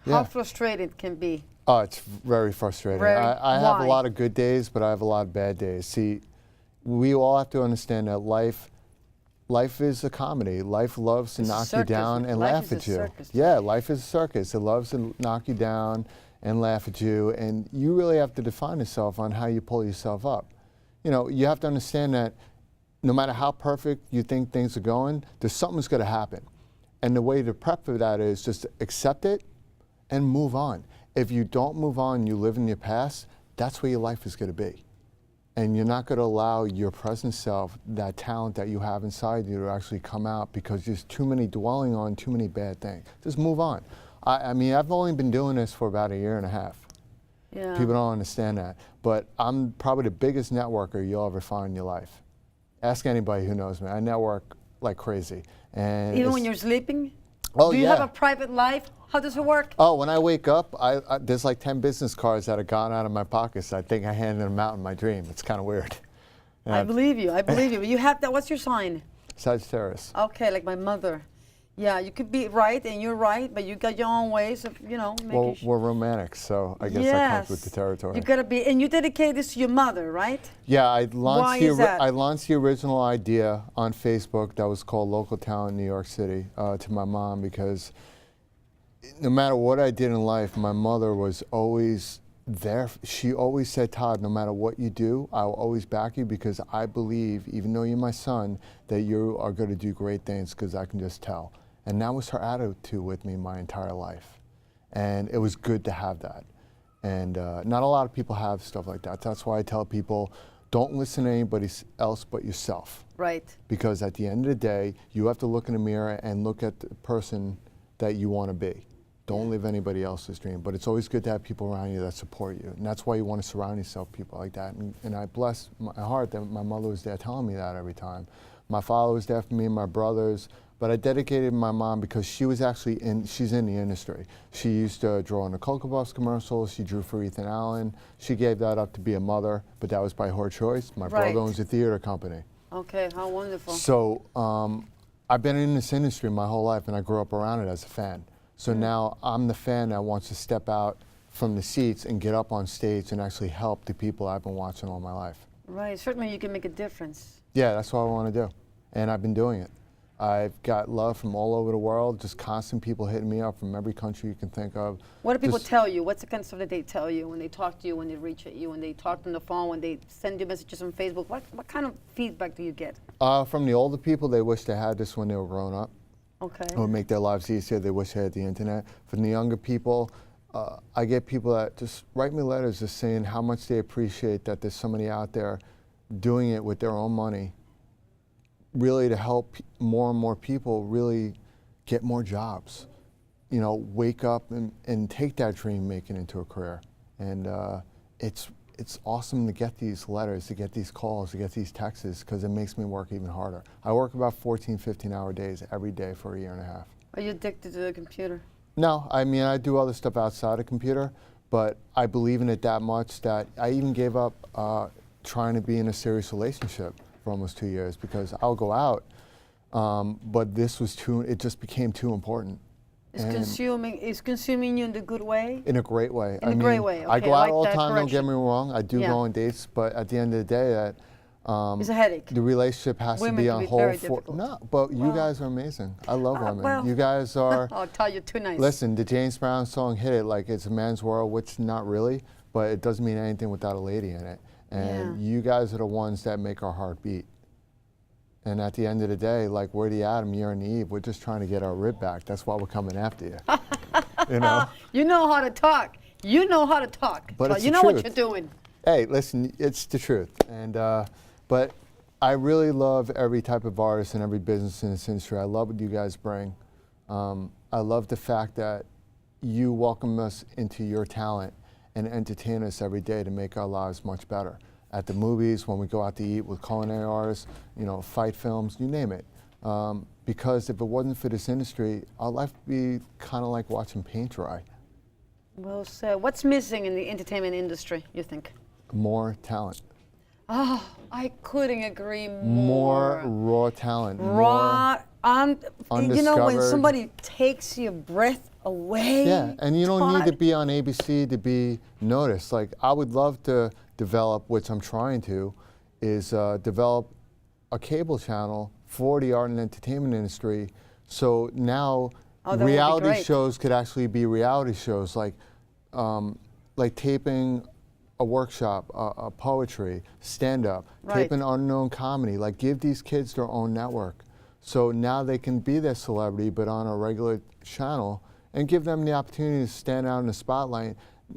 How frustrating it can be. Oh, it's very frustrating. I have a lot of good days, but I have a lot of bad days. See, we all have to understand that life is a comedy. Life loves to knock you down and laugh at you. Yeah, life is a circus. It loves to knock you down and laugh at you, and you really have to define yourself on how you pull yourself up. You know, you have to understand that no matter how perfect you think things are going, there's something that's going to happen. And the way to prep for that is just accept it and move on. If you don't move on, you live in your past, that's where your life is going to be. And you're not going to allow your present self, that talent that you have inside you, to actually come out, because there's too many dwelling on too many bad things. Just move on. I mean, I've only been doing this for about 1.5 years. Yeah. People don't understand that. But I'm probably the biggest networker you'll ever find in your life. Ask anybody who knows me. I network like crazy. And even when you're sleeping? Oh, do you have a private life? How does it work? Oh, when I wake up, there's like 10 business cards that have gone out of my pockets. I think I handed them out in my dream. It's kind of weird. I believe you. I believe you. You have that. What's your sign? Sagittarius. Okay, like my mother. Yeah, you could be right, and you're right, but you got your own ways of, you know, making Well, we're romantic, so I guess that comes with the territory. You gotta be, and you dedicate this to your mother, right? Yeah, I launched the original idea on Facebook that was called Local Talent New York City to my mom, because no matter what I did in life, my mother was always there. She always said, Todd, no matter what you do, I will always back you, because I believe, even though you're my son, that you are going to do great things, because I can just tell. And that was her attitude with me my entire life. And it was good to have that. And not a lot of people have stuff like that. That's why I tell people, don't listen to anybody else but yourself. Right. Because at the end of the day, you have to look in the mirror and look at the person that you want to be. Don't live anybody else's dream. But it's always good to have people around you that support you. And that's why you want to surround yourself with people like that. And I bless my heart that my mother was there telling me that every time. My father was there for me and my brothers. But I dedicated my mom because she was actually she's in the industry. She used to draw in the Cocoa Puffs commercials. She drew for Ethan Allen. She gave that up to be a mother, but that was by her choice. My brother owns a theater company. Okay, how wonderful. So I've been in this industry my whole life, and I grew up around it as a fan. So now I'm the fan that wants to step out from the seats and get up on stage and actually help the people I've been watching all my life. Right, certainly you can make a difference. Yeah, that's what I want to do, and I've been doing it. I've got love from all over the world, just constant people hitting me up from every country you can think of. What do people tell you? What's the kind of stuff that they tell you when they talk to you, when they reach at you, when they talk on the phone, when they send you messages on Facebook? What kind of feedback do you get? From the older people, they wish they had this when they were growing up. Okay. It would make their lives easier. They wish they had the internet. From the younger people, I get people that just write me letters just saying how much they appreciate that there's somebody out there doing it with their own money, really to help more and more people really get more jobs. You know, wake up and take that dream, make it into a career. And it's awesome to get these letters, to get these calls, to get these texts, because it makes me work even harder. I work about 14, 15-hour days every day for 1.5 years. Are you addicted to the computer? No, I mean, I do other stuff outside of computer, but I believe in it that much that I even gave up trying to be in a serious relationship for almost 2 years, because I'll go out, but this was it just became too important. It's consuming you in the good way? In a great way. In a great way, okay. I go out all the time, don't get me wrong. I do go on dates, but at the end of the day, it's a headache. The relationship has to be on hold for. No, but you guys are amazing. I love women. Well, you guys are. I'll tell you, too nice. Listen, the James Brown song hit it like it's a man's world, which not really, but it doesn't mean anything without a lady in it. And you guys are the ones that make our heart beat. And at the end of the day, like we're the Adam, you're and the Eve. We're just trying to get our rib back. That's why we're coming after you. You know? You know how to talk. You know how to talk. But it's you know what you're doing. Hey, listen, it's the truth. And but I really love every type of artist and every business in this industry. I love what you guys bring. I love the fact that you welcome us into your talent and entertain us every day to make our lives much better. At the movies, when we go out to eat with culinary artists, you know, fight films, you name it. Because if it wasn't for this industry, our life would be kind of like watching paint dry. Well said. What's missing in the entertainment industry, you think? More talent. Oh, I couldn't agree more. More raw talent. Raw, more you know, when somebody takes your breath away. Yeah, and you don't need to Todd. be on ABC to be noticed. Like, I would love to develop, which I'm trying to, is develop a cable channel for the art and entertainment industry. So now Oh, that would be reality great. shows could actually be reality shows, like taping a workshop, a poetry, stand-up, Right. taping unknown comedy. Like, give these kids their own network. So now they can be their celebrity, but on a regular channel, and give them the opportunity to stand out in the spotlight,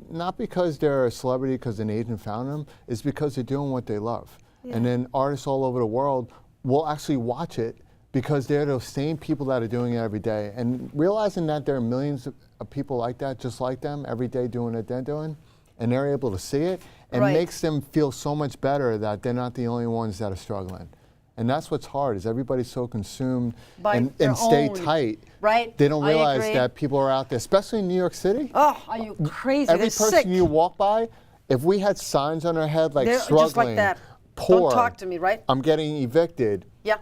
not because they're a celebrity because an agent found them, it's because they're doing what they love. Yeah. And then artists all over the world will actually watch it because they're those same people that are doing it every day. And realizing that there are millions of people like that, just like them, every day doing what they're doing, and they're able to see it, it Right. makes them feel so much better that they're not the only ones that are struggling. And that's what's hard, is everybody's so consumed By and their stay own, tight. right? They don't I realize agree. that people are out there, especially in New York City. Oh, are you crazy? Every They're person sick. you walk by, if we had signs on our head like They're struggling, just like that. poor, Don't talk to me, right? I'm getting evicted, Yeah.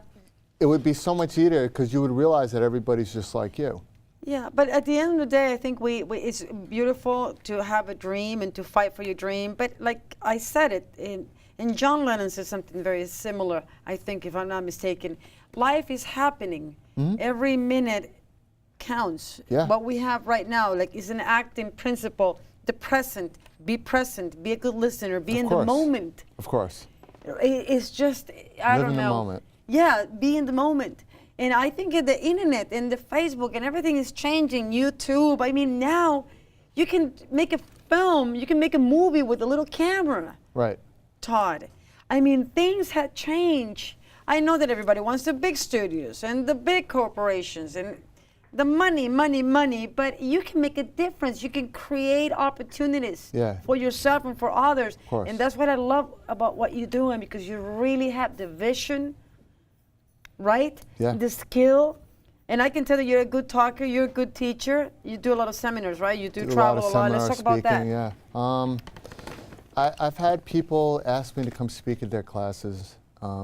it would be so much easier because you would realize that everybody's just like you. Yeah, but at the end of the day, I think it's beautiful to have a dream and to fight for your dream. But like I said it, and John Lennon said something very similar, I think, if I'm not mistaken. Life is happening. Every minute counts. Yeah. What we have right now, like, is an acting principle. The present, be a good listener, be Of in course. the moment. Of course. It's just, I Live don't in the know. moment. Yeah, be in the moment. And I think the internet and the Facebook and everything is changing. YouTube. I mean, now you can make a film, you can make a movie with a little camera, Right. Todd. I mean, things had changed. I know that everybody wants the big studios and the big corporations and the money, but you can make a difference. You can create opportunities Yeah. for yourself and for others. Of course. And that's what I love about what you're doing, because you really have the vision, right? Yeah. The skill. And I can tell that you're a good talker, you're a good teacher. You do a lot of seminars, right? You do travel a lot. Let's talk about that. Yeah. I've had people ask me to come speak at their classes,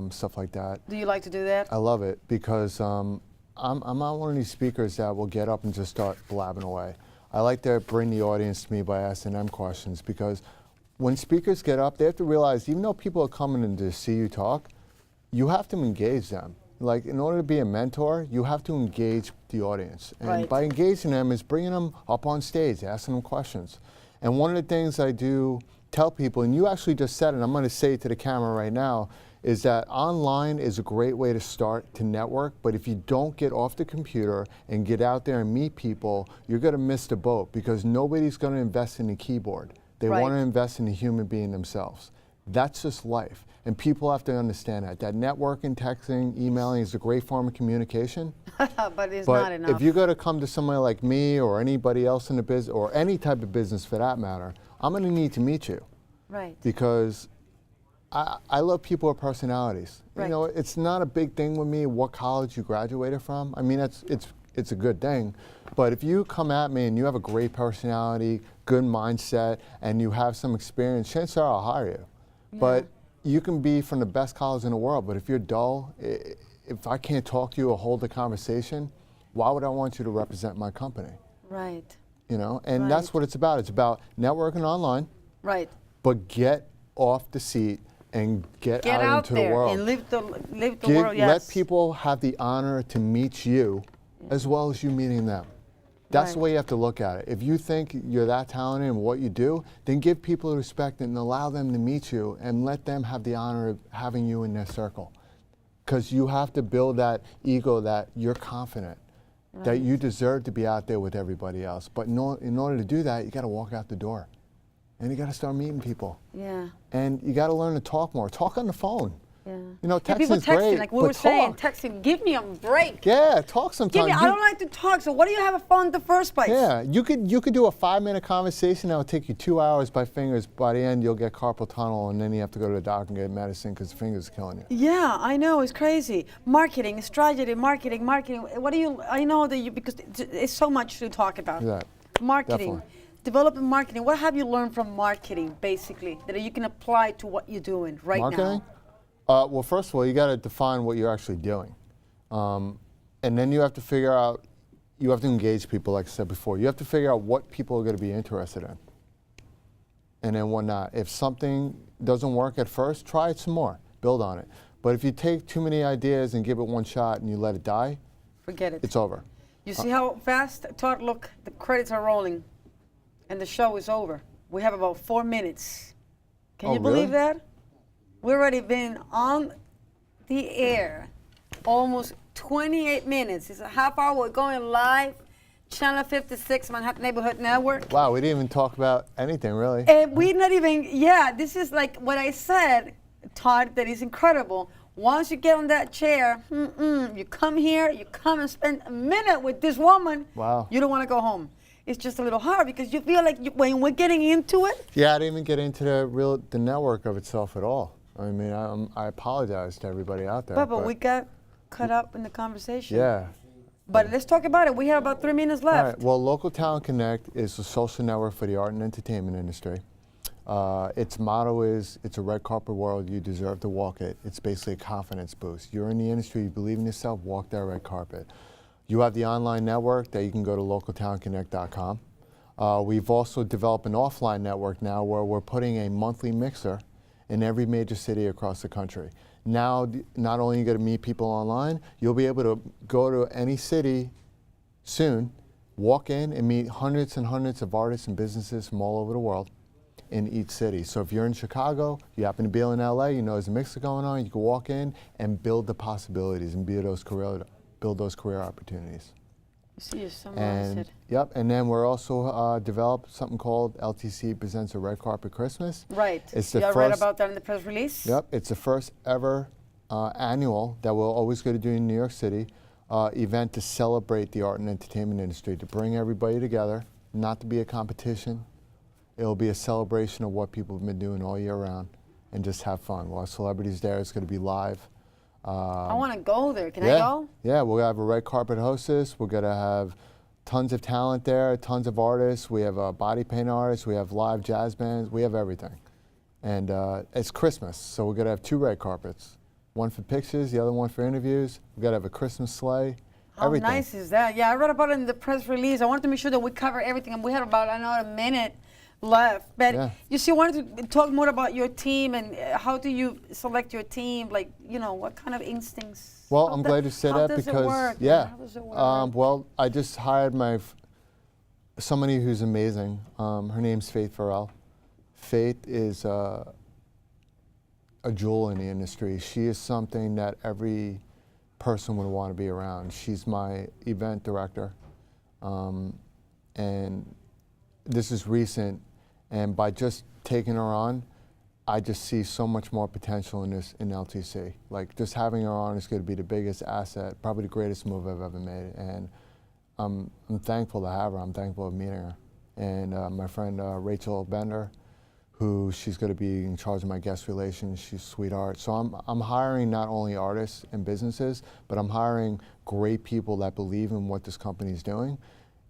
stuff like that. Do you like to do that? I love it because I'm not one of these speakers that will get up and just start blabbing away. I like to bring the audience to me by asking them questions, because when speakers get up, they have to realize, even though people are coming in to see you talk, you have to engage them. Like, in order to be a mentor, you have to engage the audience. And Right. by engaging them is bringing them up on stage, asking them questions. And one of the things I do tell people, and you actually just said it, I'm going to say it to the camera right now, is that online is a great way to start to network, but if you don't get off the computer and get out there and meet people, you're going to miss the boat, because nobody's going to invest in a keyboard. They Right. want to invest in the human being themselves. That's just life. And people have to understand that networking, texting, emailing is a great form of communication. But it's But not enough. if you're going to come to somebody like me or anybody else in the business, or any type of business for that matter, I'm going to need to meet you, Right. because I love people with personalities. Right. You know, it's not a big thing with me what college you graduated from. I mean, it's a good thing. But if you come at me and you have a great personality, good mindset, and you have some experience, chances are I'll hire you. Yeah. But you can be from the best college in the world, but if you're dull, if I can't talk to you or hold a conversation, why would I want you to represent my company? Right. You know, and Right. that's what it's about. It's about networking online, Right. but get off the seat and get Get out out into there the world. and live the world. Yes. Let people have the honor to meet you as well as you meeting them. That's the Right. way you have to look at it. If you think you're that talented in what you do, then give people respect and allow them to meet you, and let them have the honor of having you in their circle. Because you have to build that ego that you're confident, that you deserve to be out there with everybody else. But in order to do that, you got to walk out the door. And you got to start meeting people. Yeah. And you got to learn to talk more. Talk on the phone. Yeah. You know, Yeah, people texting's texting, great, like we but were saying, talk. texting, give me a break. Yeah, talk Give sometimes. me, I don't like to talk, so what do you have a phone in the first place? Yeah, you could do a 5-minute conversation that would take you 2 hours by fingers. By the end, you'll get carpal tunnel, and then you have to go to the doctor and get medicine because the finger's killing you. Yeah, I know, it's crazy. Marketing, strategy, marketing. What do you, I know that you, because it's so much to talk about. Yeah, Marketing, definitely. developing marketing. What have you learned from marketing, basically, that you can apply to what you're doing right Marketing? now? Well, first of all, you got to define what you're actually doing. And then you have to figure out, you have to engage people, like I said before. You have to figure out what people are going to be interested in, and then what not. If something doesn't work at first, try it some more, build on it. But if you take too many ideas and give it one shot and you let it die, forget it. It's over. You see how fast, Todd, look, the credits are rolling and the show is over. We have about 4 minutes. Can you believe that? We've already been on the air almost 28 minutes. It's a half hour. We're going live. Channel 56, Manhattan Neighborhood Network. Wow, we didn't even talk about anything, really. We're not even, this is like what I said, Todd, that is incredible. Once you get on that chair, you come here, you come and spend a minute with this woman. Wow. You don't want to go home. It's just a little hard because you feel like when we're getting into it. Yeah, I didn't even get into the network of itself at all. I mean, I apologize to everybody out there. But we got caught up in the conversation. Yeah. But let's talk about it. We have about 3 minutes left. All right. Well, Local Talent Connect is a social network for the art and entertainment industry. Its motto is, it's a red carpet world, you deserve to walk it. It's basically a confidence boost. You're in the industry, you believe in yourself, walk that red carpet. You have the online network that you can go to localtalentconnect.com. We've also developed an offline network now where we're putting a monthly mixer in every major city across the country. Now, not only are you going to meet people online, you'll be able to go to any city soon, walk in and meet hundreds and hundreds of artists and businesses from all over the world in each city. So if you're in Chicago, you happen to be in LA, you know there's a mixer going on, you can walk in and build the possibilities and build those career opportunities. See, you summarized it. Yep, and then we're also developed something called LTC Presents a Red Carpet Christmas. Right. It's you read about that in the press release? Yep, it's the first ever annual that we're always going to do in New York City event to celebrate the art and entertainment industry, to bring everybody together, not to be a competition. It'll be a celebration of what people have been doing all year round and just have fun. We'll have celebrities there. It's going to be live. I want to go there. Can I go? Yeah, we'll have a red carpet hostess. We're going to have tons of talent there, tons of artists. We have body paint artists. We have live jazz bands. We have everything. And it's Christmas, so we're going to have 2 red carpets. One for pictures, the other one for interviews. We've got to have a Christmas sleigh. How everything. Nice is that? Yeah, I read about it in the press release. I wanted to make sure that we cover everything, and we had about another minute left. But you see, I wanted to talk more about your team and how do you select your team? Like, you know, what kind of instincts? Well, I'm glad you said that because, how does it work? Well, I just hired somebody who's amazing. Her name's Faith Farrell. Faith is a jewel in the industry. She is something that every person would want to be around. She's my event director. And this is recent. And by just taking her on, I just see so much more potential in LTC. Like, just having her on is going to be the biggest asset, probably the greatest move I've ever made. And I'm thankful to have her. I'm thankful of meeting her. And my friend Rachel Bender, who she's going to be in charge of my guest relations. She's a sweetheart. So I'm hiring not only artists and businesses, but I'm hiring great people that believe in what this company's doing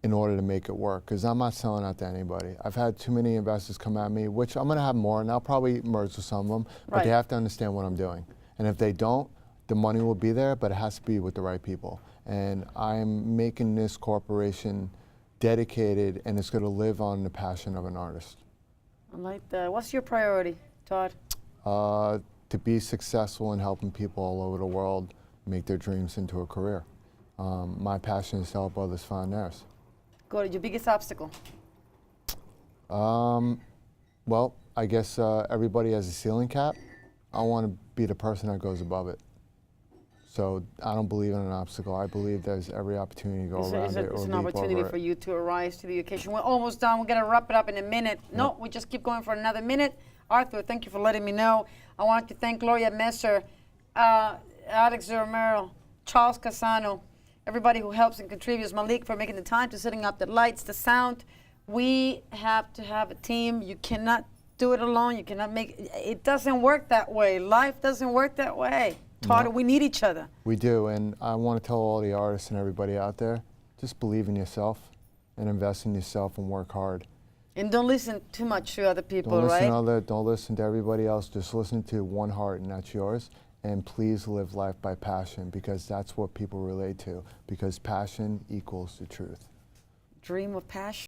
in order to make it work, because I'm not selling out to anybody. I've had too many investors come at me, which I'm going to have more, and I'll probably merge with some of them, but they have to understand what I'm doing. And if they don't, the money will be there, but it has to be with the right people. And I'm making this corporation dedicated, and it's going to live on the passion of an artist. I like that. What's your priority, Todd? To be successful in helping people all over the world make their dreams into a career. My passion is to help others find theirs. Good. Your biggest obstacle? Well, I guess everybody has a ceiling cap. I want to be the person that goes above it. So I don't believe in an obstacle. I believe there's every opportunity to go around it or It's an leap opportunity over for it. you to arise to the occasion. We're almost done. We're going to wrap it up in a minute. No, we just keep going for another minute. Arthur, thank you for letting me know. I want to thank Gloria Messer, Alex Romero, Charles Casano, everybody who helps and contributes, Malik for making the time, to setting up the lights, the sound. We have to have a team. You cannot do it alone. You cannot make it. Doesn't work that way. Life doesn't work that way. Todd, we need each other. We do, and I want to tell all the artists and everybody out there, just believe in yourself and invest in yourself and work hard. And don't listen too much to other people, right? Don't listen to everybody else. Just listen to one heart, and that's yours. and please live life by passion, because that's what people relate to, because passion equals the truth. Dream of passion.